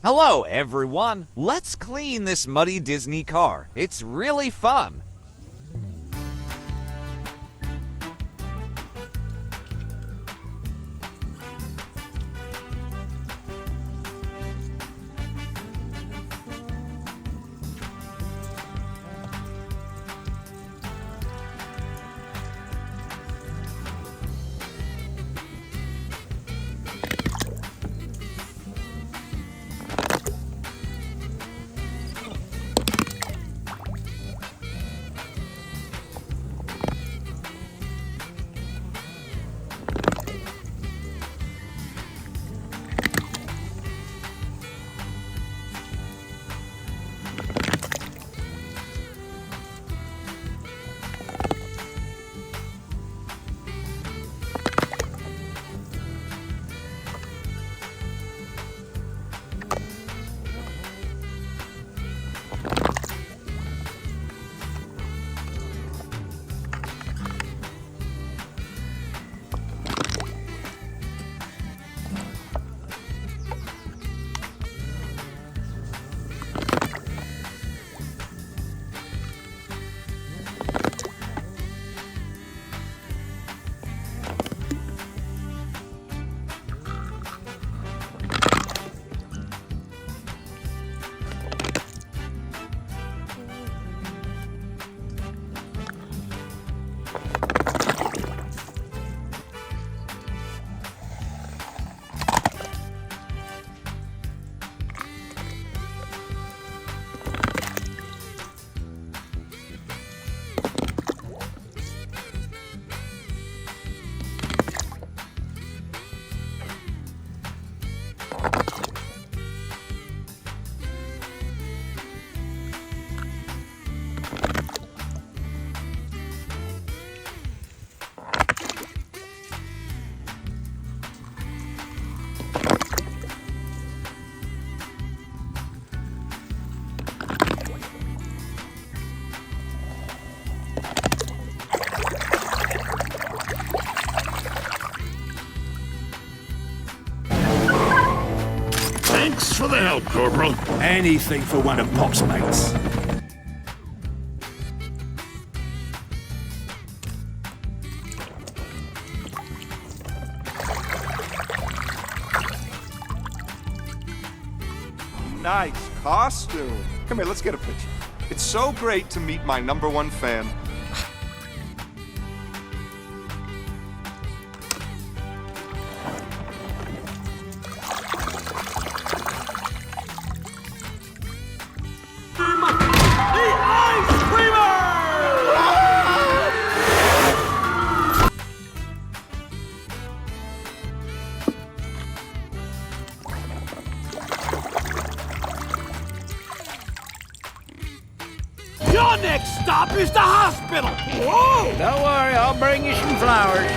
Hello, everyone. Let's clean this muddy Disney car. It's really fun. Thanks for the help, Corporal. Anything for one of Pop's mates. Nice costume. Come here, let's get a picture. It's so great to meet my #1 fan. Your next stop is the hospital! Whoa! Don't worry, I'll bring you some flowers.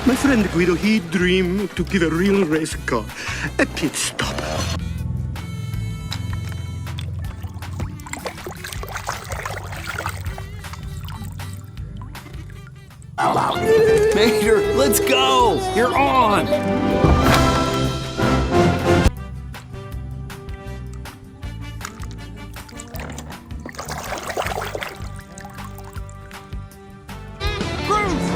My friend Guido, he dreamed to give a real race car a pit stop. Mater, let's go! You're on! Bruce!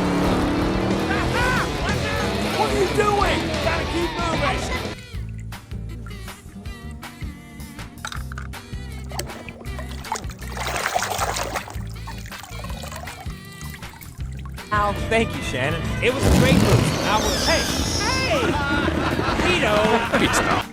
What are you doing? Gotta keep moving! Oh, thank you, Shannon. It was a great move. I was... Hey! Vito! Hey, stop.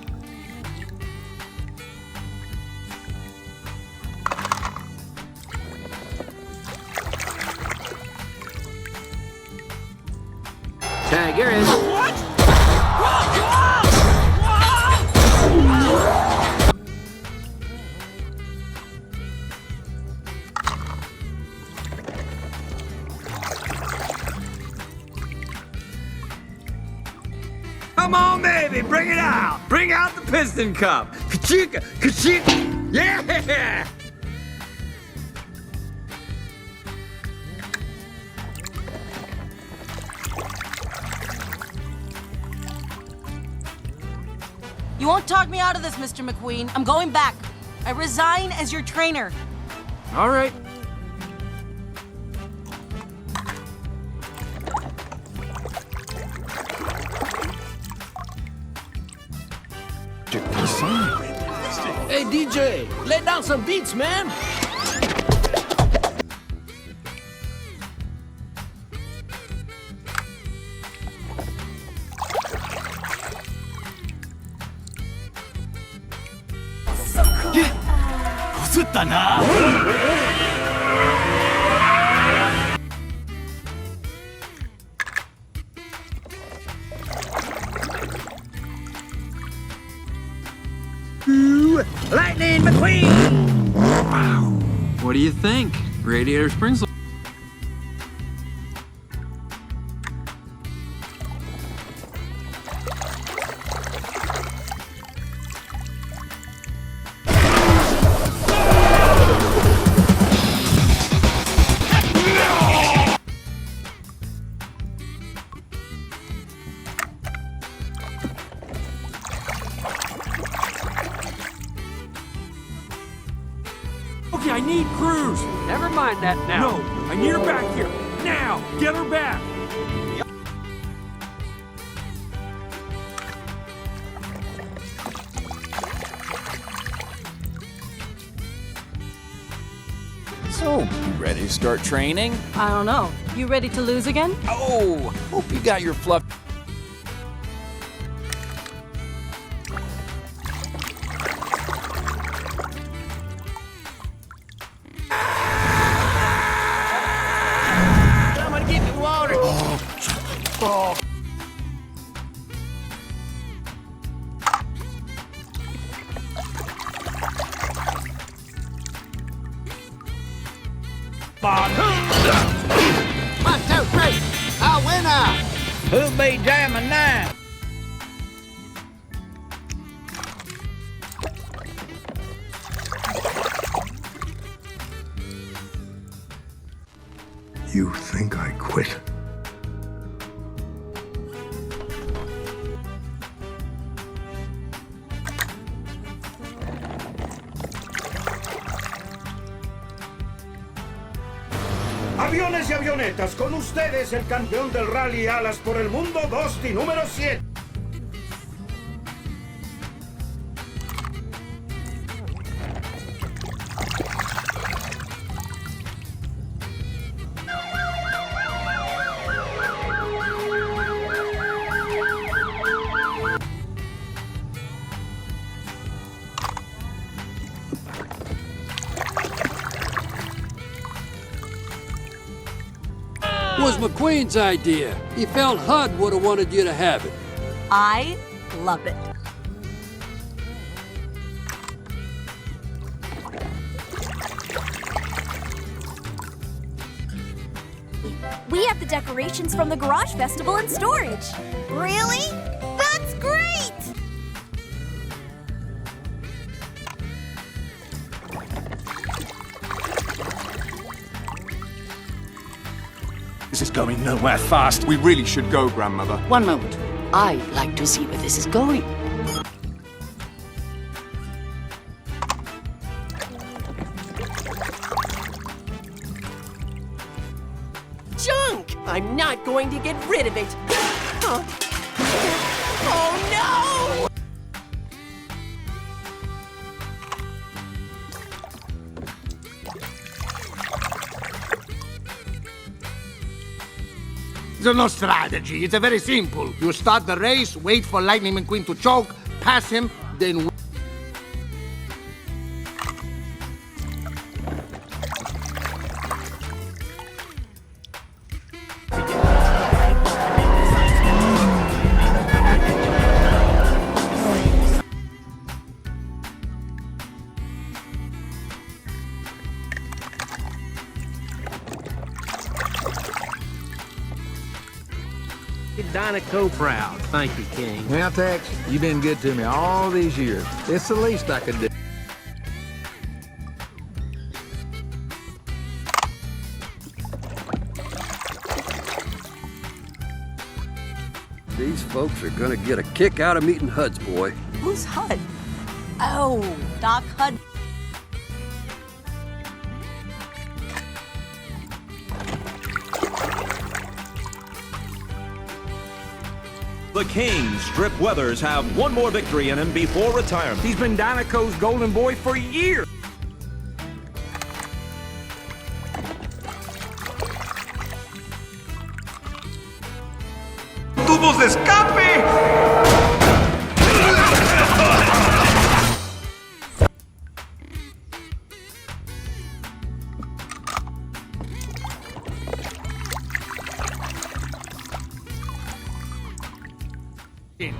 Tag, you're in. What? Come on, baby, bring it out. Bring out the piston cup. Ka-chicka, ka-chicka. Yeah! You won't talk me out of this, Mr. McQueen. I'm going back. I resign as your trainer. All right. Hey, DJ, lay down some beats, man. Lightning McQueen! What do you think? Radiator Springs. Okay, I need crews. Never mind that now. No, I need her back here. Now, get her back. So, you ready to start training? I don't know. You ready to lose again? Oh, hope you got your fluff. Someone get me water. One, two, three. A winner. Who'll be jamming now? You think I quit? Aviones y avionetas, con ustedes el campeón del rally Alas por el Mundo, Dusty número 7. Was McQueen's idea. He felt HUD would have wanted you to have it. I love it. We have the decorations from the Garage Festival in storage. Really? That's great! This is going nowhere fast. We really should go, Grandmother. One moment. I'd like to see where this is going. Junk! I'm not going to get rid of it. Huh? Oh no! There's no strategy. It's very simple. You start the race, wait for Lightning McQueen to choke, pass him, then... Dinoco proud. Thank you, King. Well, Tex, you've been good to me all these years. It's the least I could do. These folks are gonna get a kick out of meeting Hud's boy. Who's Hud? Oh, Doc Hud. The King, Strip Weathers, have one more victory in him before retirement. He's been Dinoco's golden boy for years. ¡Tubos de escape!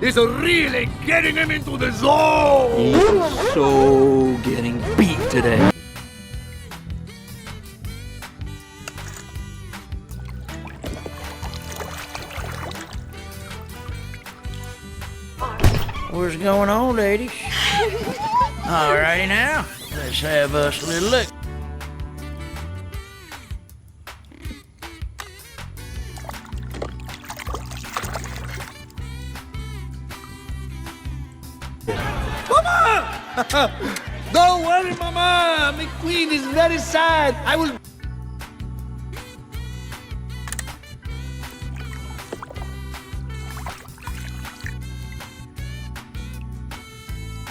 It's really getting him into the zone! He's so getting beat today. What's going on, ladies? Alrighty now, let's have us a little look. Don't worry, Mama! McQueen is very sad. I will...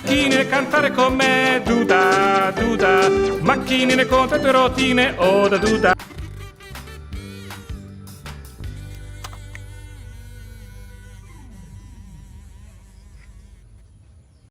Macchine cantare con me, duda, duda. Macchinine con tante rotine, oh da duda.